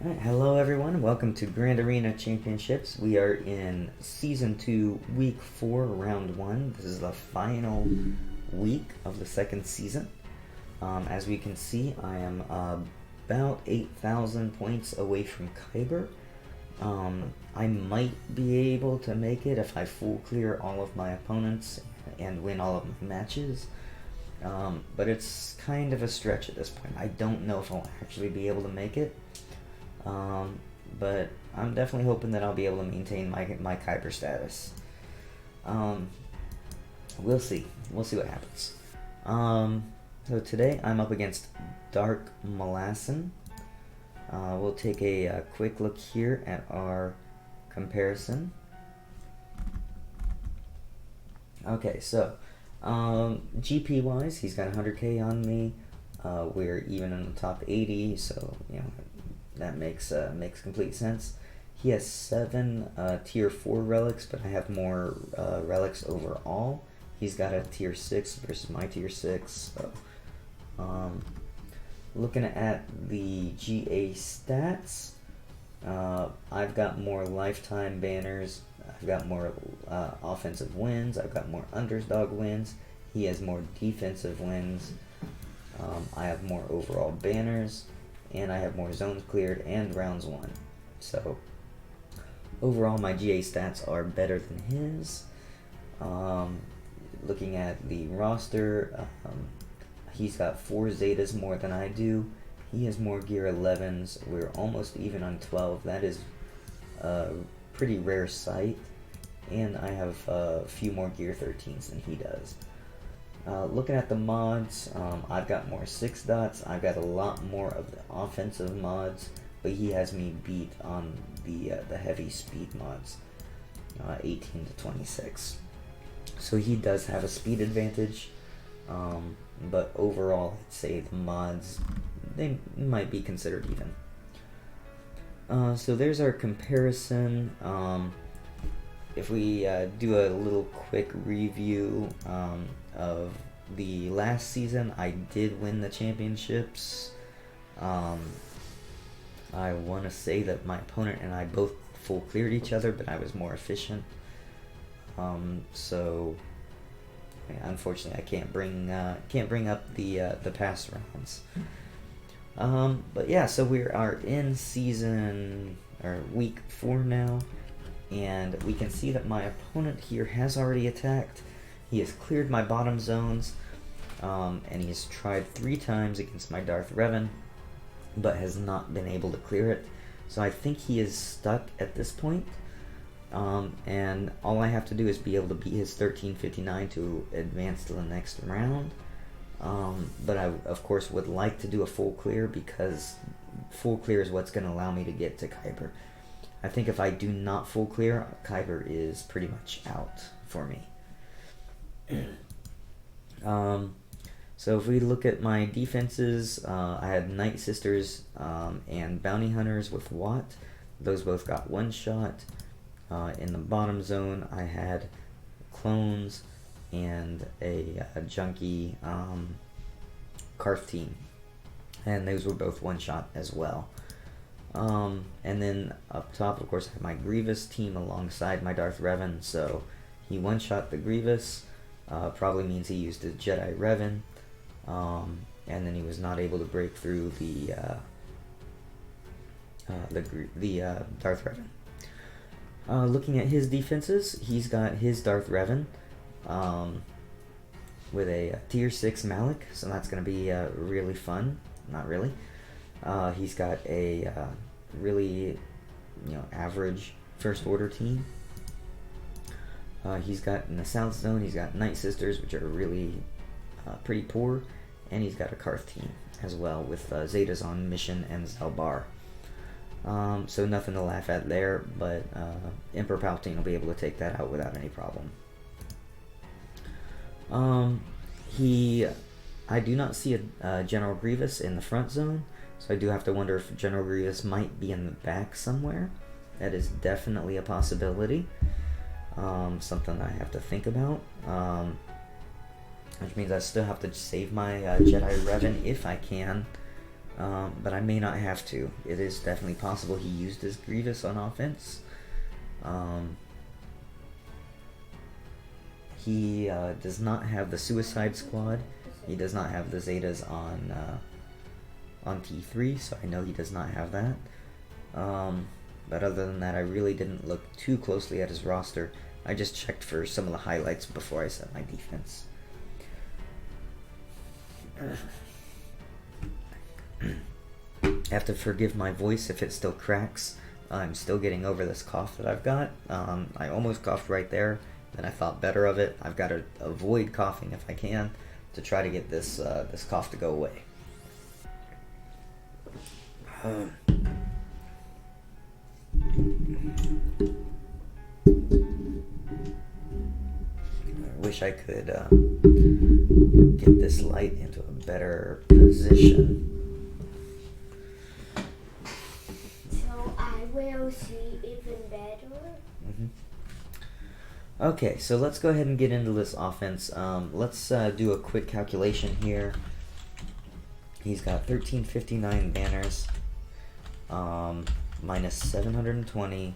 Alright, hello everyone, welcome to Grand Arena Championships. We are in Season 2, Week 4, Round 1. This is the final week of the second season. As we can see, I am about 8,000 points away from Kyber. I might be able to make it if I full clear all of my opponents and win all of my matches. But it's kind of a stretch at this point. I don't know if I'll actually be able to make it. But I'm definitely hoping that I'll be able to maintain my Kyber status. We'll see. We'll see what happens. So today I'm up against Dark Molassin. We'll take a quick look here at our comparison. Okay, so GP wise, he's got 100k on me. We're even in the top 80, so you know that makes complete sense. He has 7 tier 4 relics, but I have more relics overall. He's got a tier 6 versus my tier 6. So, looking at the GA stats, I've got more lifetime banners. I've got more offensive wins. I've got more underdog wins. He has more defensive wins. I have more overall banners, and I have more zones cleared and rounds won. So overall, my GA stats are better than his. Looking at the roster, he's got 4 Zetas more than I do. He has more Gear 11s. We're almost even on 12. That is a pretty rare sight. And I have a few more Gear 13s than he does. Looking at the mods, I've got more 6 dots. I've got a lot more of the offensive mods, but he has me beat on the heavy speed mods, 18 to 26. So he does have a speed advantage, but overall, I'd say the mods, they might be considered even. So there's our comparison. If we do a little quick review of the last season, I did win the championships. I want to say that my opponent and I both full cleared each other, but I was more efficient. So unfortunately, I can't bring up the past rounds. But yeah, so we are in week 4 now. And we can see that my opponent here has already attacked. He has cleared my bottom zones, and he's tried 3 times against my Darth Revan, but has not been able to clear it. So I think he is stuck at this point, and all I have to do is be able to beat his 1359 to advance to the next round. But I, of course, would like to do a full clear, because full clear is what's going to allow me to get to Kyber. I think if I do not full clear, Kyber is pretty much out for me. So if we look at my defenses, I had Night Sisters and Bounty Hunters with Watt. Those both got 1 shot. In the bottom zone, I had Clones and a Junkie Carth team. And those were both 1 shot as well. And then up top, of course, I have my Grievous team alongside my Darth Revan, so he 1-shot the Grievous, probably means he used a Jedi Revan, and then he was not able to break through the Darth Revan. Looking at his defenses, he's got his Darth Revan, with a tier 6 Malak, so that's going to be really fun. Not really. He's got a really, average First Order team. He's got in the South Zone, he's got Night Sisters, which are really pretty poor, and he's got a Carth team as well with Zetas on Mission and Zalbar. So nothing to laugh at there, but Emperor Palpatine will be able to take that out without any problem. I do not see a General Grievous in the front zone, so I do have to wonder if General Grievous might be in the back somewhere. That is definitely a possibility. Something I have to think about. Which means I still have to save my Jedi Revan if I can. but I may not have to. It is definitely possible he used his Grievous on offense. He does not have the Suicide Squad. He does not have the Zetas on T3, so I know he does not have that. But other than that, I really didn't look too closely at his roster. I just checked for some of the highlights before I set my defense. Have to forgive my voice if it still cracks. I'm still getting over this cough that I've got. I almost coughed right there, then I thought better of it. I've got to avoid coughing if I can to try to get this this cough to go away. I wish I could get this light into a better position. So I will see even better. Okay, so let's go ahead and get into this offense. Let's do a quick calculation here. He's got 1359 banners, minus 720,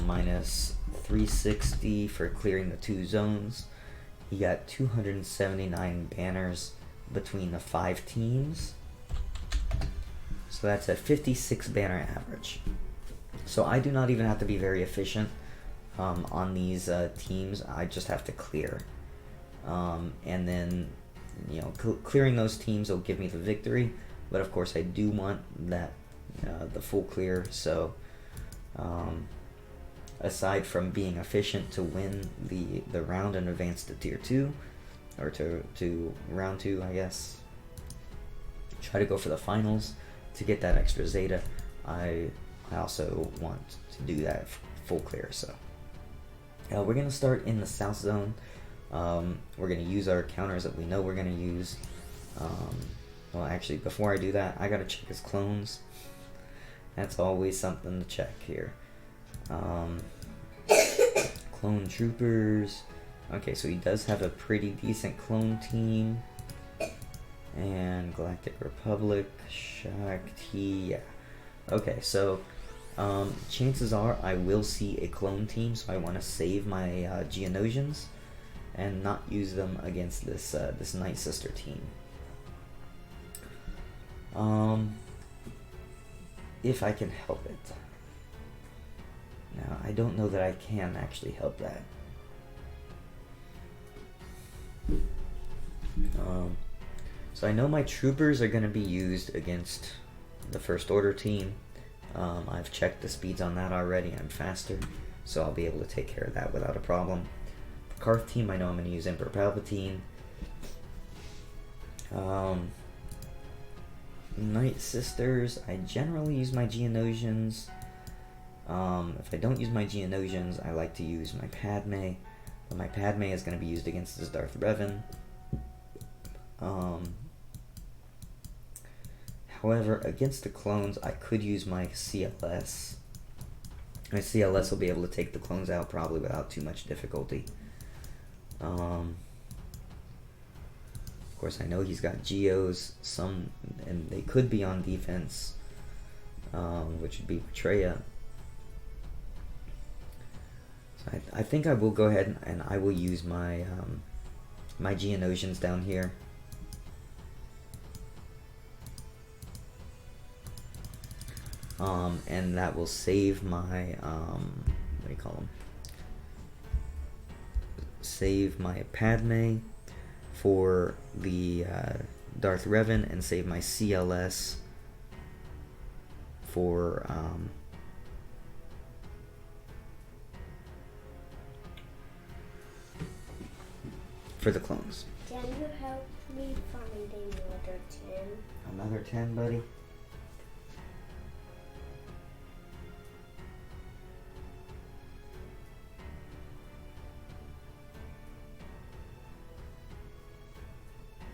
minus 360 for clearing the 2 zones. He got 279 banners between the 5 teams. So that's a 56 banner average. So I do not even have to be very efficient on these teams. I just have to clear. And then, you know, clearing those teams will give me the victory. But of course I do want that the full clear. So aside from being efficient to win the round and advance to tier 2, or to round 2, I guess, try to go for the finals to get that extra Zeta, I also want to do that full clear. So we're going to start in the south zone. We're going to use our counters that we know we're going to use. Well, actually, before I do that, I got to check his clones. That's always something to check here. Clone troopers. Okay, so he does have a pretty decent clone team. And Galactic Republic, Shakti, yeah. Okay, so chances are I will see a clone team, so I want to save my Geonosians and not use them against this this Night Sister team. If I can help it. Now, I don't know that I can actually help that. So I know my troopers are going to be used against the First Order team. I've checked the speeds on that already. I'm faster, so I'll be able to take care of that without a problem. For Carth team, I know I'm going to use Emperor Palpatine. Night Sisters, I generally use my Geonosians. If I don't use my Geonosians, I like to use my Padme. But my Padme is going to be used against this Darth Revan. However, against the clones, I could use my CLS. My CLS will be able to take the clones out probably without too much difficulty. Of course, I know he's got Geos, and they could be on defense, which would be Traya. So I think I will go ahead and I will use my my Geonosians down here. And that will save my, what do you call them? Save my Padme for the Darth Revan, and save my CLS for the clones. Can you help me find another 10? Another 10, buddy?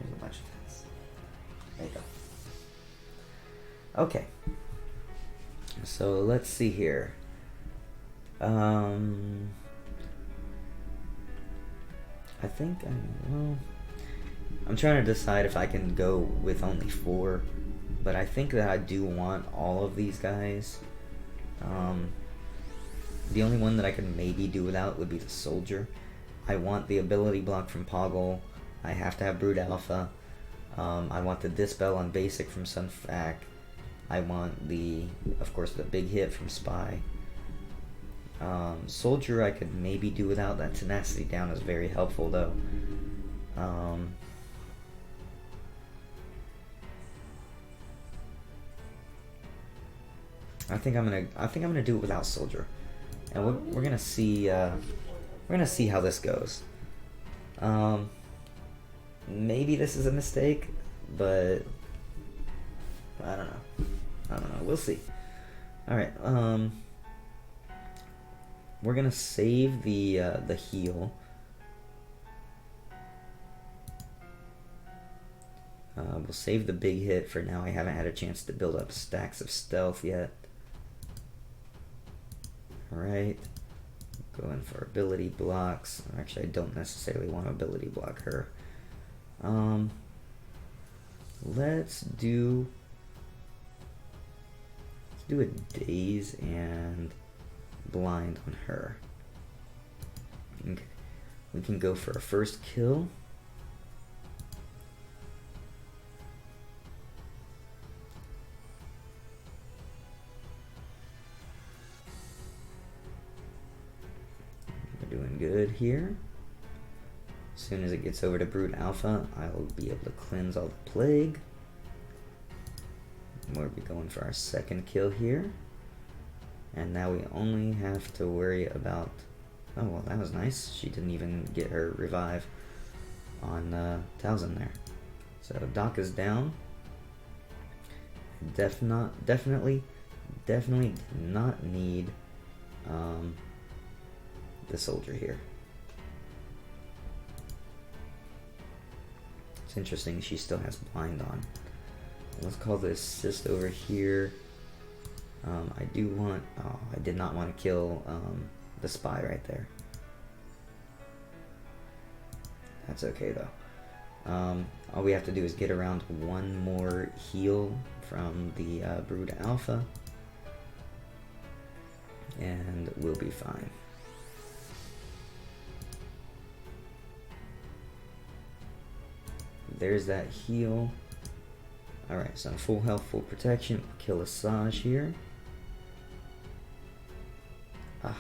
There's a bunch of 10s. There you go. Okay. So let's see here. I think I'm trying to decide if I can go with only 4 but I think that I do want all of these guys. The only one that I could maybe do without would be the soldier. I want the ability block from Poggle. I have to have Brood Alpha. I want the Dispel on Basic from Sunfac. I want of course, the big hit from Spy. Soldier I could maybe do without. That tenacity down is very helpful though. I think I'm gonna do it without Soldier, and we're gonna see how this goes. Maybe this is a mistake, but I don't know. We'll see. All right. We're gonna save the heal. We'll save the big hit for now. I haven't had a chance to build up stacks of stealth yet. Alright. Going for ability blocks. Actually, I don't necessarily want to ability block her. Let's do a daze and blind on her. Okay. We can go for a first kill. We're doing good here. As soon as it gets over to Brood Alpha, I will be able to cleanse all the plague. We'll be going for our second kill here. And now we only have to worry about... Oh, well, that was nice. She didn't even get her revive on Talzin there. So Doc is down. Definitely did not need the soldier here. It's interesting she still has blind on. Let's call the assist over here. I do want... Oh, I did not want to kill the spy right there. That's okay though. All we have to do is get around one more heal from the Brood Alpha, and we'll be fine. There's that heal. Alright, so full health, full protection. Kill Asajj here. Ah.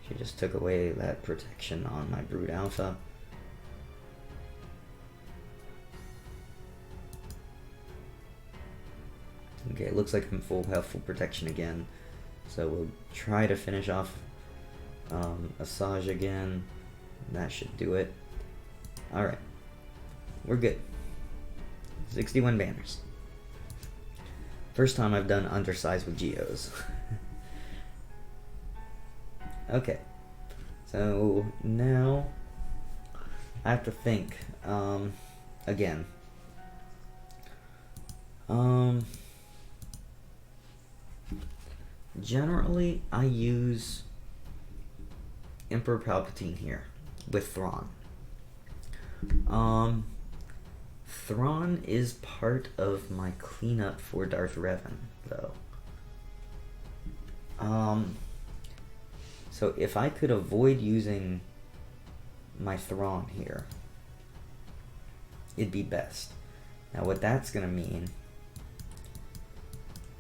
She just took away that protection on my Brood Alpha. Okay, it looks like I'm full health, full protection again. So we'll try to finish off Asajj again. That should do it. Alright. We're good. 61 banners. First time I've done undersized with Geos. Okay. So now I have to think again. Generally I use Emperor Palpatine here with Thrawn. Thrawn is part of my cleanup for Darth Revan, though. So if I could avoid using my Thrawn here, it'd be best. Now what that's gonna mean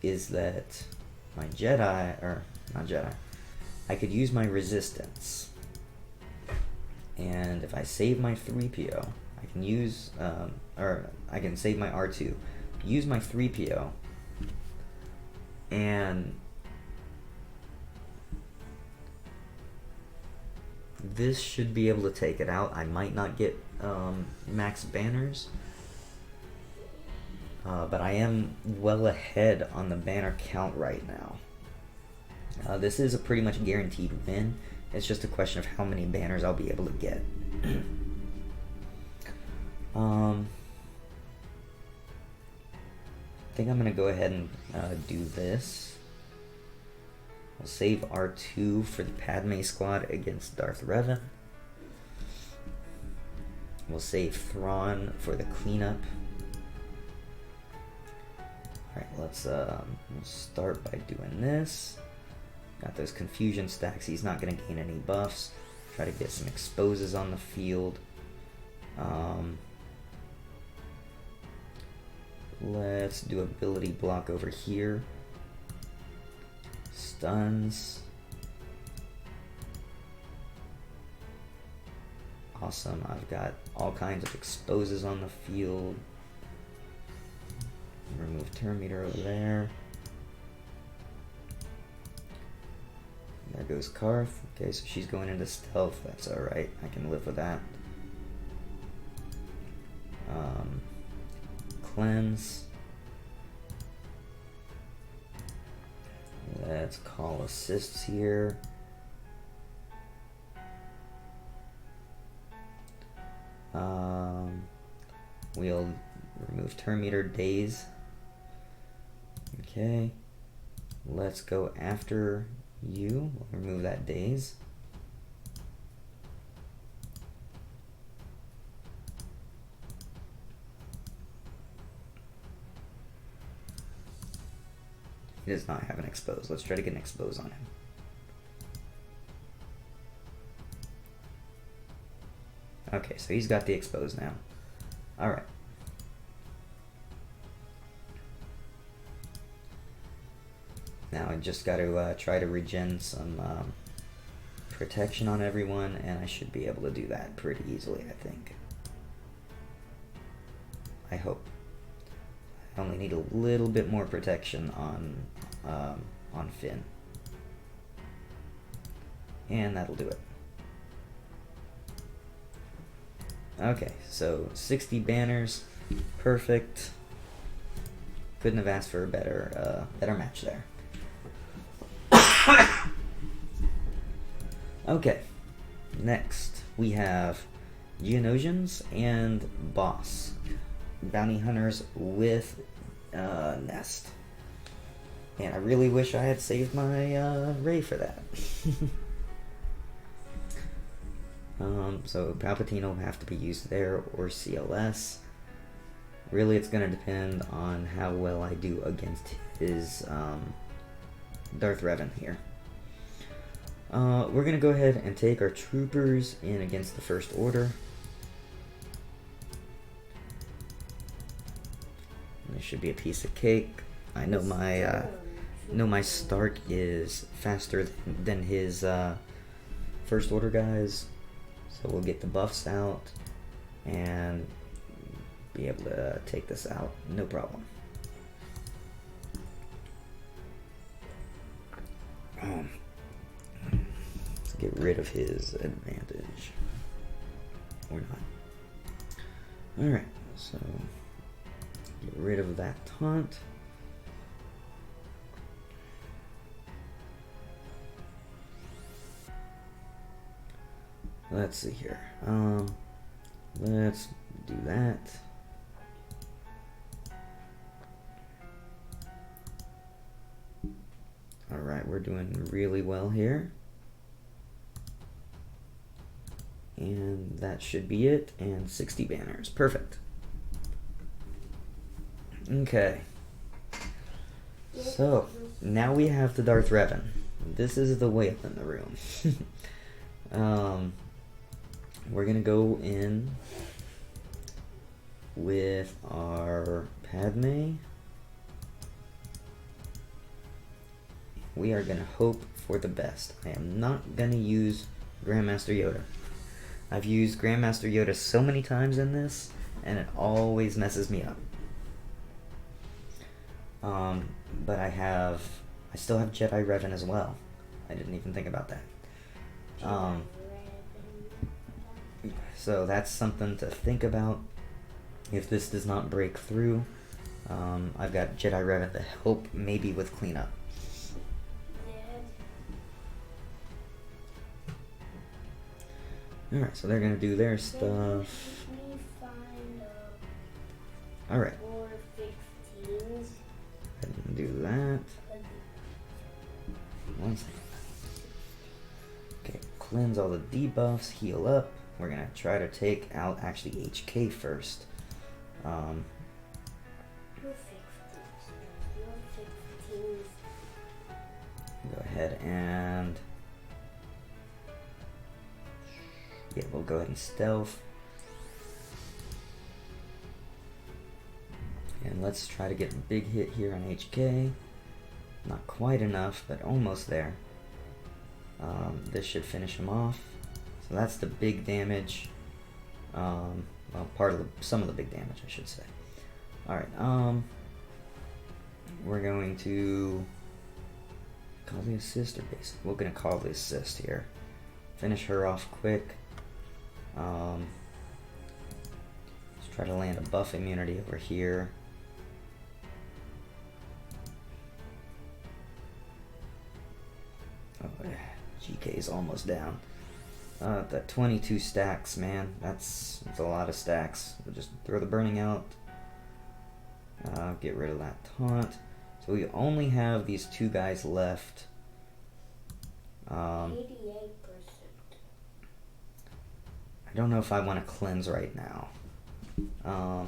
is that my Jedi, or not Jedi, I could use my Resistance. And if I save my 3PO, I can use, or I can save my R2, use my 3PO, and this should be able to take it out. I might not get max banners, but I am well ahead on the banner count right now. This is a pretty much guaranteed win. It's just a question of how many banners I'll be able to get. I think I'm gonna go ahead and do this. We'll save R2 for the Padme squad against Darth Revan. We'll save Thrawn for the cleanup Alright, let's we'll start by doing this. Got those confusion stacks. He's not going to gain any buffs. Try to get some exposes on the field. Let's do ability block over here. Stuns. Awesome. I've got all kinds of exposes on the field. Remove turn meter over there. There goes Carth. Okay, so she's going into stealth. That's alright. I can live with that. Cleanse. Let's call assists here. We'll remove turn meter days. Okay. Let's go after you. We'll remove that days. He does not have an expose. Let's try to get an expose on him. Okay, so he's got the expose now. Alright. Now I just got to try to regen some protection on everyone, and I should be able to do that pretty easily, I think. I hope. I only need a little bit more protection on Finn. And that'll do it. Okay, so 60 banners, perfect. Couldn't have asked for a better match there. Okay, next we have Geonosians and Boss. Bounty Hunters with Nest. And I really wish I had saved my Ray for that. So Palpatine will have to be used there, or CLS. Really, it's going to depend on how well I do against his Darth Revan here. We're going to go ahead and take our troopers in against the First Order. This should be a piece of cake. I know my Stark is faster than his First Order guys, so we'll get the buffs out and be able to take this out, no problem. Let's get rid of his advantage. Or not. Alright, so get rid of that taunt. Let's see here. Let's do that. Alright, we're doing really well here. And that should be it. And 60 banners. Perfect. Okay. So, now we have the Darth Revan. This is the whale in the room. We're gonna go in with our Padme. We are gonna hope for the best. I am not gonna use Grandmaster Yoda. I've used Grandmaster Yoda so many times in this, and it always messes me up. But I still have Jedi Revan as well. I didn't even think about that. So that's something to think about. If this does not break through, I've got Jedi Revan to help, maybe with cleanup. Alright, so they're gonna do their stuff. Alright. And do that. One second. Okay, cleanse all the debuffs, heal up. We're gonna try to take out actually HK first. ahead and... yeah, we'll go ahead and stealth. And let's try to get a big hit here on HK. Not quite enough, but almost there. This should finish him off. So that's the big damage. Well, some of the big damage, I should say. Alright, we're going to call the assist, or basic? We're going to call the assist here. Finish her off quick. Let's try to land a buff immunity over here. Oh, GK is almost down. That 22 stacks, man. That's a lot of stacks. We'll just throw the burning out. Get rid of that taunt. So we only have these two guys left. 88%. I don't know if I want to cleanse right now. I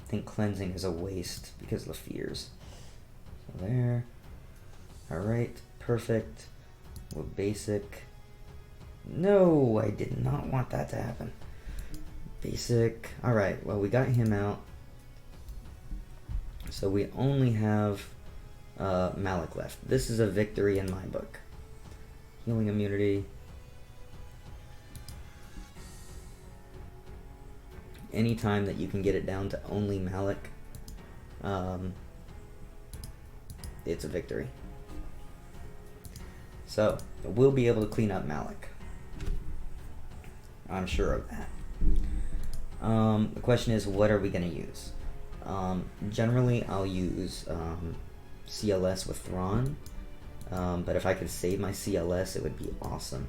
think cleansing is a waste because of the fears. So there. Alright, perfect. We're basic. No, I did not want that to happen. Basic. Alright, well, we got him out. So we only have Malak left. This is a victory in my book. Healing immunity. Anytime that you can get it down to only Malak, it's a victory. So, we'll be able to clean up Malak. I'm sure of that. The question is, what are we going to use? Generally, I'll use CLS with Thrawn, but if I could save my CLS, it would be awesome.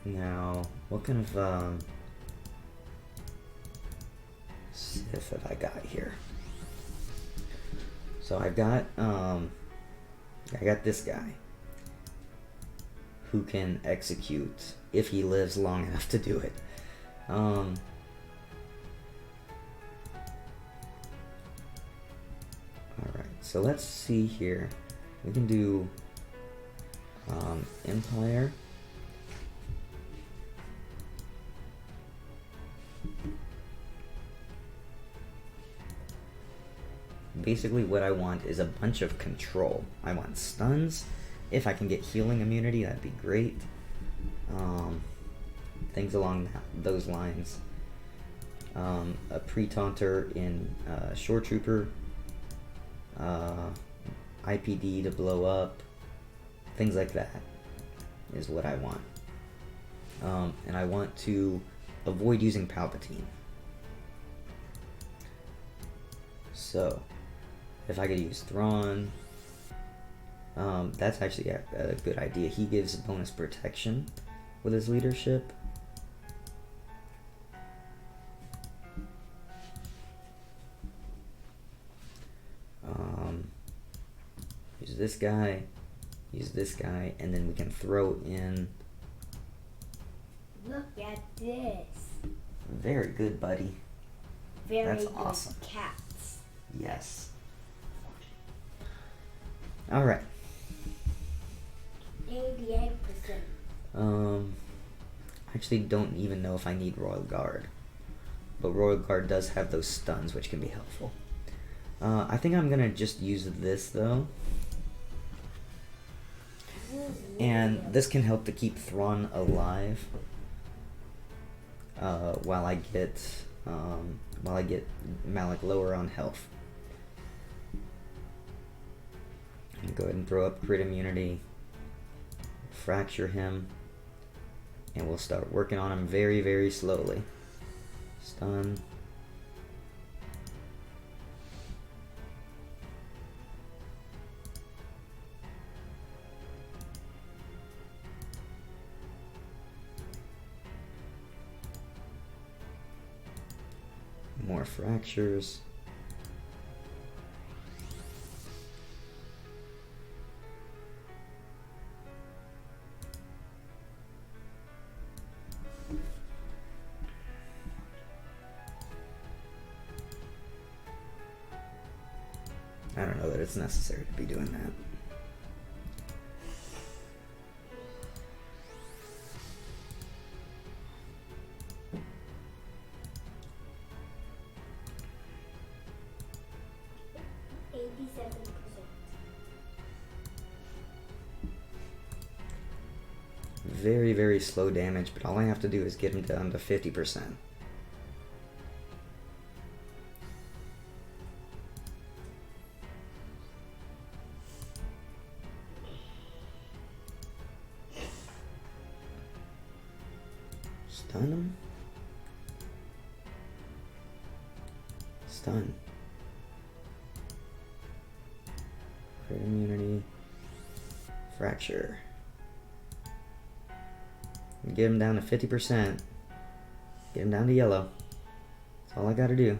Now, what kind of Sith have I got here? So I got this guy who can execute if he lives long enough to do it. Alright, so let's see here. We can do Empire. Basically what I want is a bunch of control. I want stuns. If I can get healing immunity, that'd be great. Things along those lines. A pre-taunter in Shore Trooper. IPD to blow up. Things like that is what I want. And I want to avoid using Palpatine. So, if I could use Thrawn, that's actually a good idea. He gives bonus protection with his leadership. Use this guy, and then we can throw in... Look at this. Very good, buddy. Very That's awesome. Cats. Yes. Alright. 88%. Actually don't even know if I need Royal Guard. But Royal Guard does have those stuns, which can be helpful. I think I'm gonna just use this, though. And this can help to keep Thrawn alive. While I get Malak lower on health. Go ahead and throw up crit immunity. Fracture him. And we'll start working on him very, very slowly. Stun. More fractures. I don't know that it's necessary to be doing that. Very, very slow damage, but all I have to do is get him down to 50%. Stun him? Stun. Crit immunity. Fracture. Get him down to 50%. Get him down to yellow. That's all I gotta do.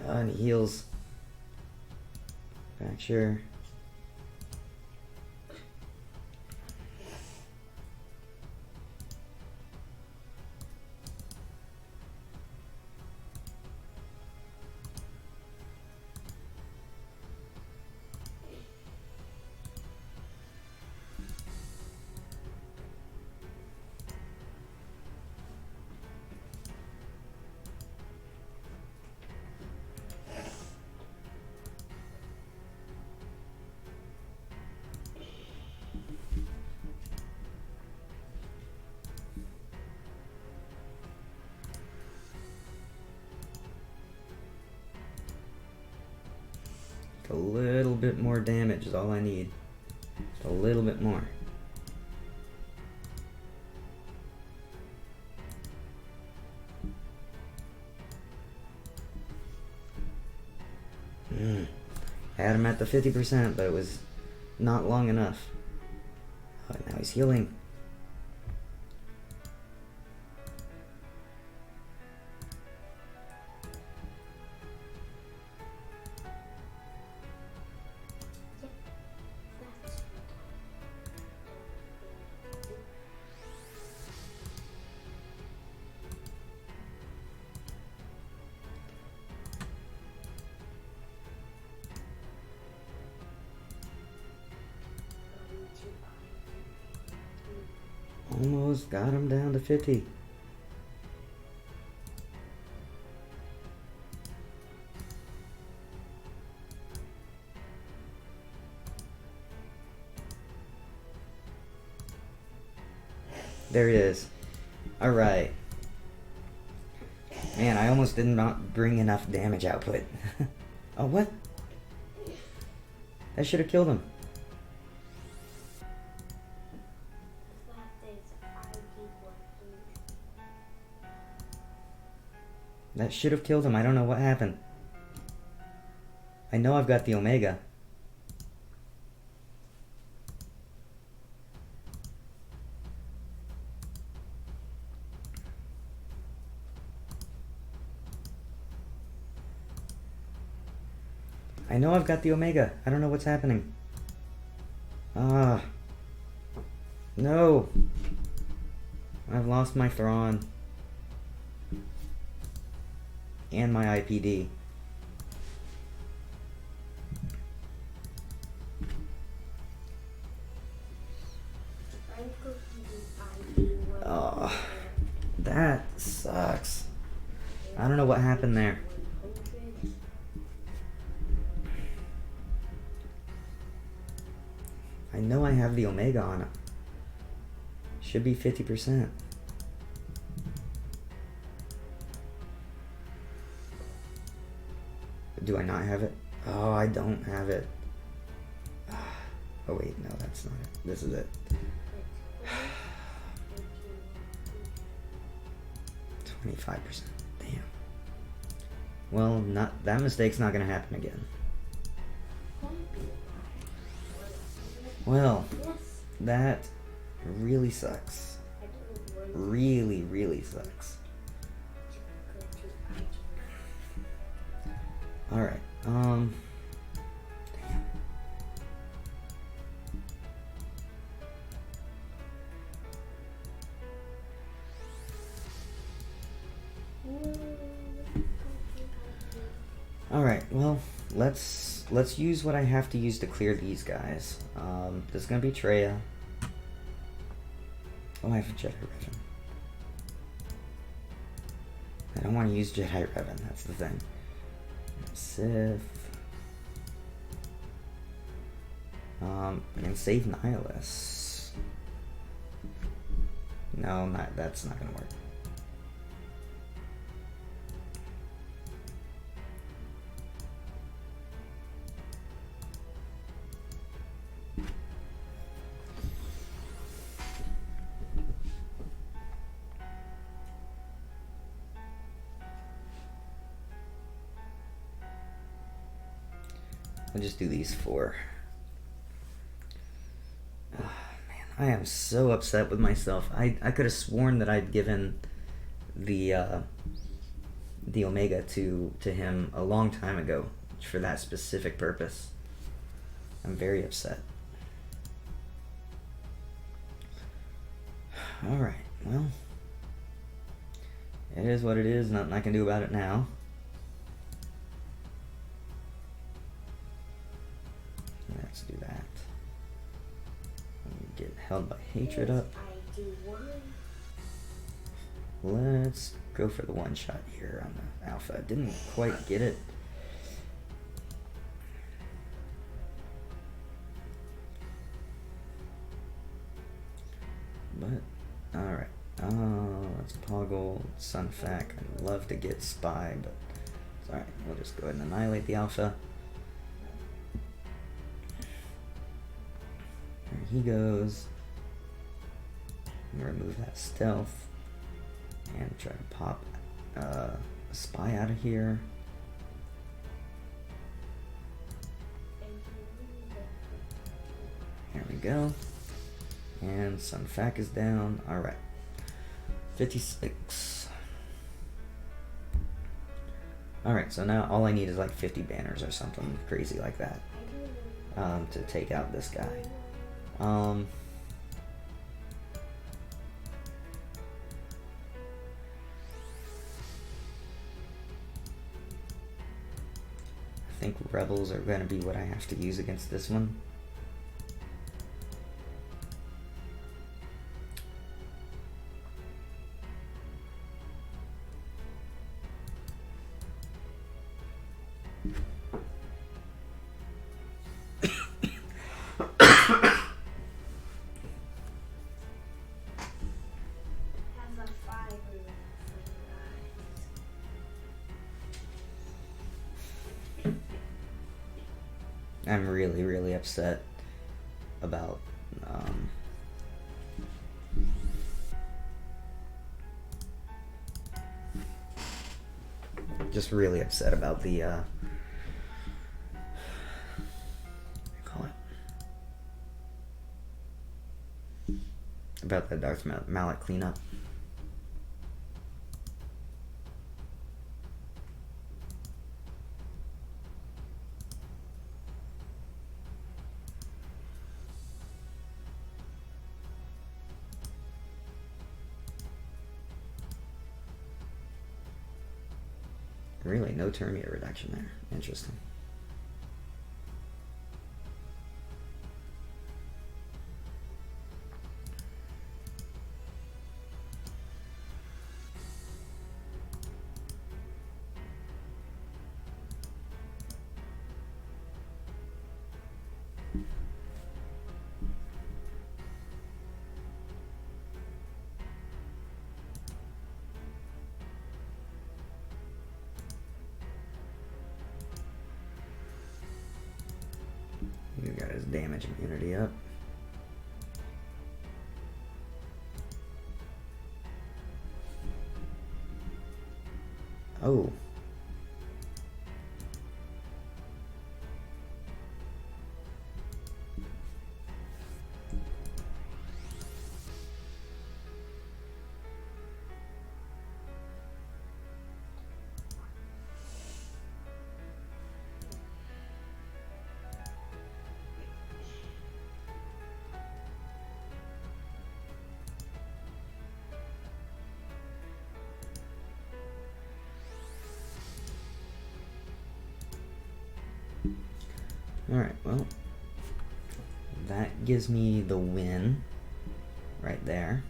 And he heals. Fracture. A little bit more damage is all I need. Just a little bit more. Had him at the 50%, but it was not long enough. Oh, now he's healing. Almost got him down to 50. There he is. Alright. Man, I almost did not bring enough damage output. Oh, what? That should have killed him. That should have killed him. I don't know what happened. I know I've got the Omega. I know I've got the Omega. I don't know what's happening. Ah. No. I've lost my Thrawn. And my IPD. Oh, that sucks. I don't know what happened there. I know I have the Omega on it. Should be 50%. Do I not have it? Oh, I don't have it. Oh wait, no, that's not it. This is it. 25%. Damn. Well, that mistake's not gonna happen again. Well, that really sucks. Really, really sucks. Alright. Damn. Alright, well, let's use what I have to use to clear these guys. This is gonna be Traya. Oh, I have a Jedi Revan. I don't want to use Jedi Revan, that's the thing. Sith. I can save Nihilus. No, that's not gonna work. I'll just do these 4. Oh, man, I am so upset with myself. I could have sworn that I'd given the Omega to him a long time ago for that specific purpose. I'm very upset. Alright, well, it is what it is. Nothing I can do about it now. Let's do that. Get held by hatred up. Let's go for the one shot here on the alpha. Didn't quite get it. But, alright. Let's poggle Sunfac. I'd love to get Spy, but it's alright. We'll just go ahead and annihilate the alpha. There he goes. Remove that stealth. And try to pop a Spy out of here. There we go. And Sunfac is down. Alright. 56. Alright, so now all I need is like 50 banners or something crazy like that. To take out this guy. I think rebels are going to be what I have to use against this one. I'm really, really upset about just really upset about the what do you call it? About the Darth Malak cleanup. Really, no term year reduction there. Interesting. You got his damage immunity up. Oh. Alright, well, that gives me the win right there.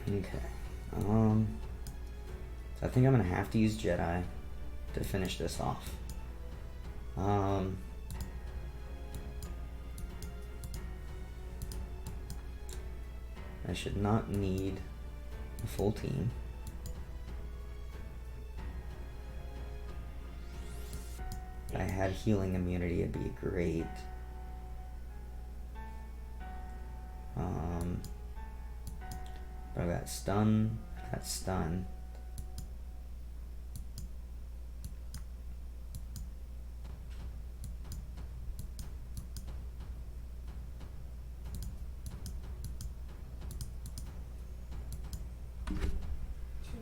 Okay. So I think I'm gonna have to use Jedi to finish this off. I should not need a full team. If I had healing immunity, it'd be great. But I've got stun,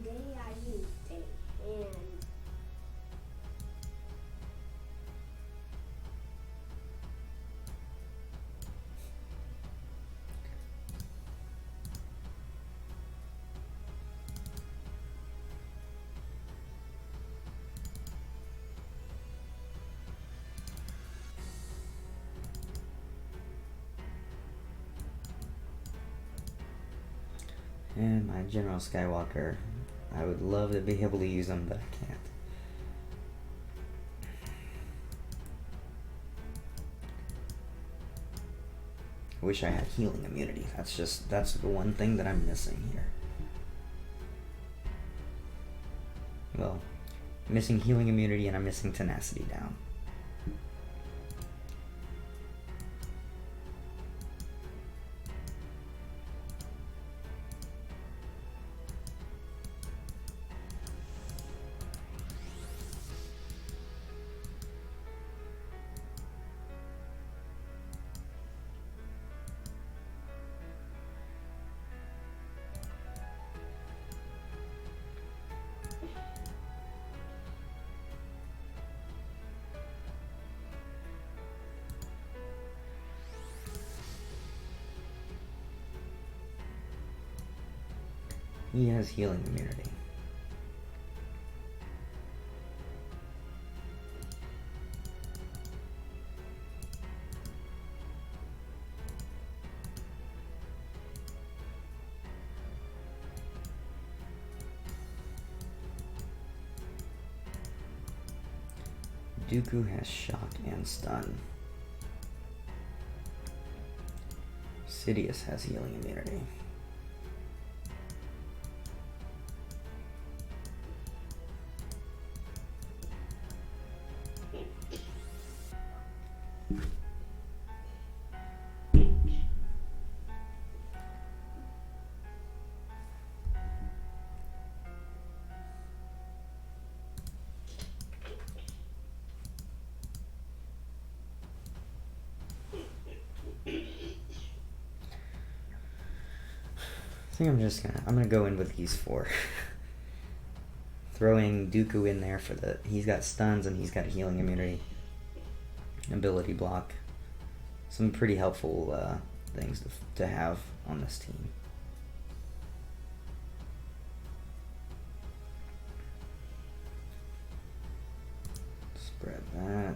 Today I used a hand. and my General Skywalker. I would love to be able to use them, but I can't. I wish I had healing immunity. That's the one thing that I'm missing here. Well, I'm missing healing immunity and I'm missing tenacity down. He has healing immunity. Dooku has shock and stun. Sidious has healing immunity. I think I'm gonna go in with these four. Throwing Dooku in there for he's got stuns and he's got healing immunity. Ability block. Some pretty helpful things to have on this team. Spread that.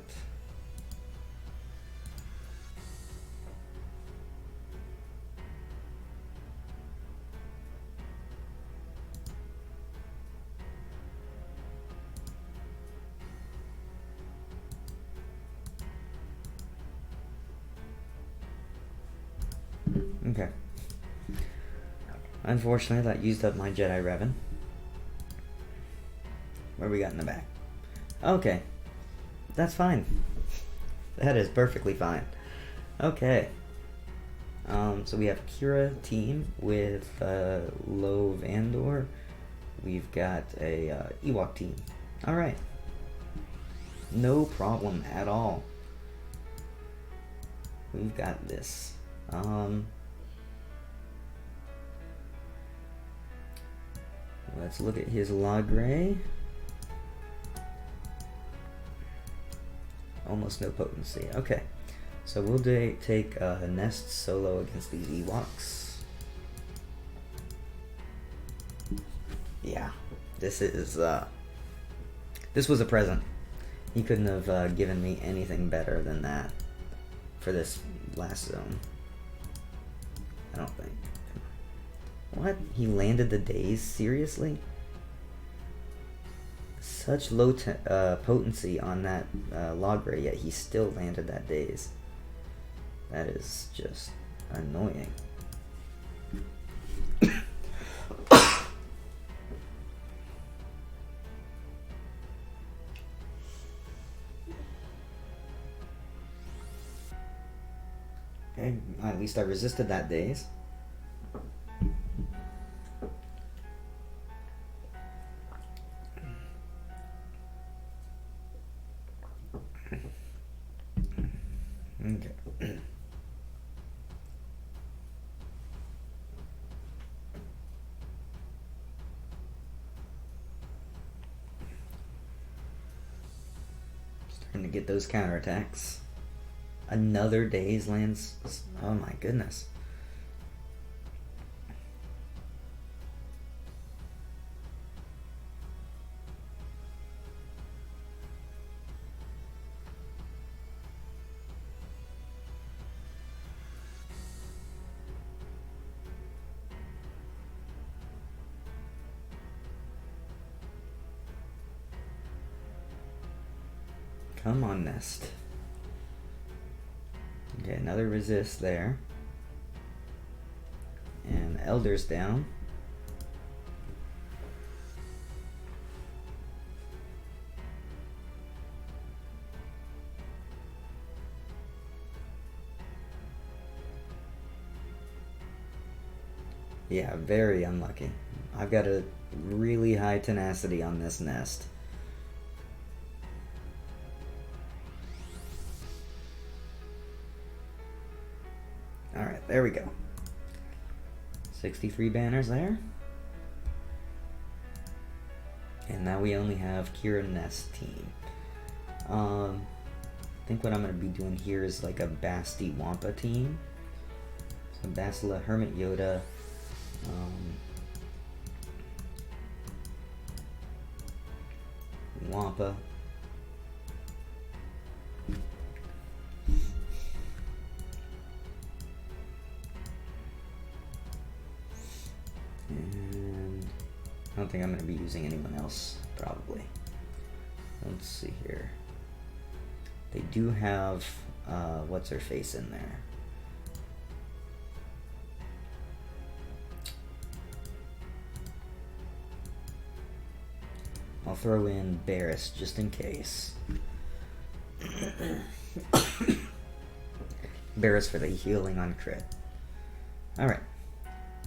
Okay. Unfortunately, that used up my Jedi Revan. What do we got in the back? Okay. That's fine. That is perfectly fine. Okay. So we have Qira team with Lo Vandor. We've got a Ewok team. Alright. No problem at all. We've got this. Let's look at his Lagray. Almost no potency. Okay, so we'll take Nest solo against these Ewoks. This was a present. He couldn't have given me anything better than that for this last zone. I don't think. What? He landed the days? Seriously? Such low potency on that log ray, yet he still landed that days. That is just annoying. Okay, at least I resisted that days. Okay. Starting to get those counterattacks. Another days lands. Oh my goodness. Come on, Nest. Okay, another resist there. And Elder's down. Yeah, very unlucky. I've got a really high tenacity on this Nest. Alright, there we go. 63 banners there. And now we only have Qira Nest team. I think what I'm going to be doing here is like a Basty Wampa team. So Bastila, Hermit Yoda, Wampa. And I don't think I'm going to be using anyone else, probably. Let's see here. They do have, what's her face in there? I'll throw in Barris just in case. Barris for the healing on crit. Alright.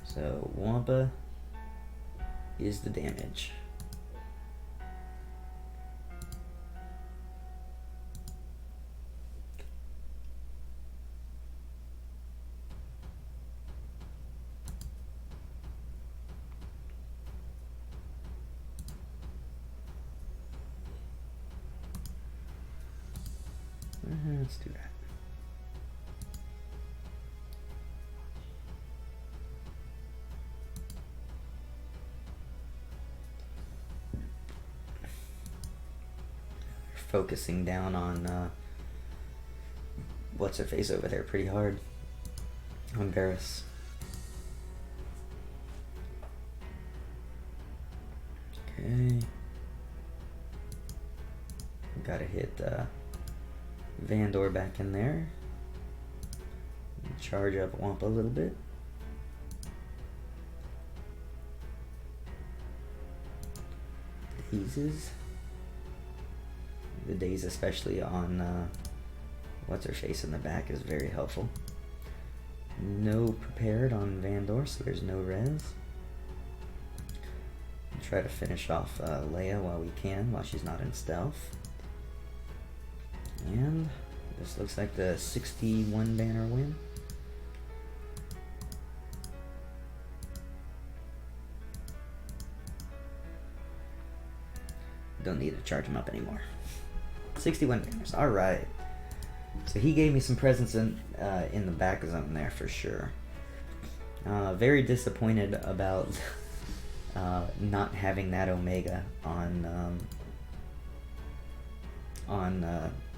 So, Wampa is the damage. Let's do that. Focusing down on what's her face over there pretty hard on Barris. Okay. Gotta hit Vandor back in there. Charge up Wampa a little bit. Dazes. The daze, especially on what's her face in the back, is very helpful. No prepared on Vandor, so there's no res. Try to finish off Leia while we can, while she's not in stealth. And this looks like the 61 banner win. Don't need to charge him up anymore. 61 banners, alright. So he gave me some presents in the back zone there for sure. Very disappointed about not having that Omega on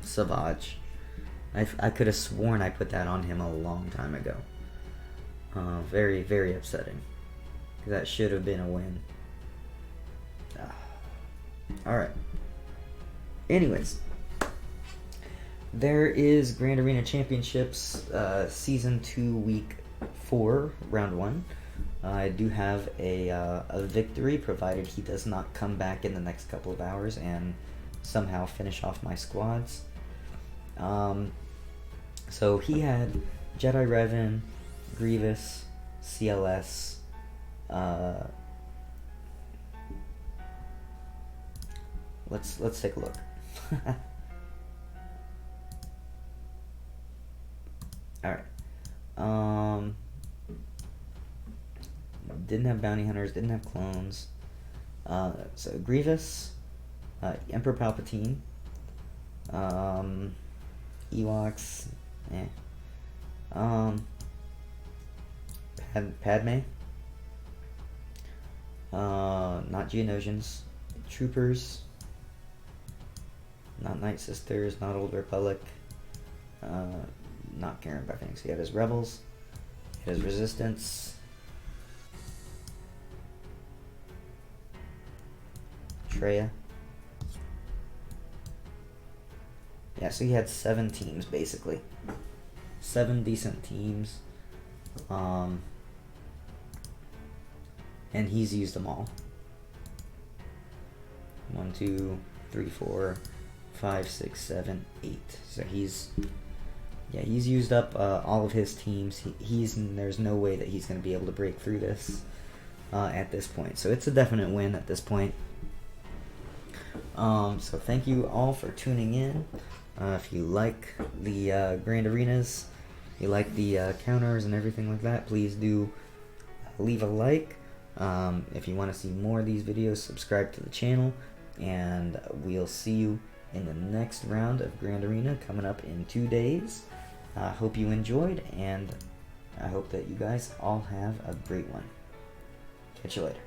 Savage. I could have sworn I put that on him a long time ago. Very, very upsetting. That should have been a win. Alright. Anyways. There is Grand Arena Championships Season 2 Week 4, Round 1. I do have a victory, provided he does not come back in the next couple of hours and somehow finish off my squads. So he had Jedi Revan, Grievous, CLS, let's take a look. Alright. Didn't have bounty hunters, didn't have clones. So Grievous, Emperor Palpatine, Ewoks, Padme, not Geonosians, Troopers, not Night Sisters, not Old Republic, not Karen by things. He had his Rebels, he had his Resistance, Traya. Yeah, so he had 7 teams basically. 7 decent teams. And he's used them all. 1, 2, 3, 4, 5, 6, 7, 8. So he's used up all of his teams. There's no way that he's going to be able to break through this at this point. So it's a definite win at this point. So thank you all for tuning in. If you like the Grand Arenas, you like the counters and everything like that, please do leave a like. If you want to see more of these videos, subscribe to the channel, and we'll see you in the next round of Grand Arena coming up in 2 days. I hope you enjoyed, and I hope that you guys all have a great one. Catch you later.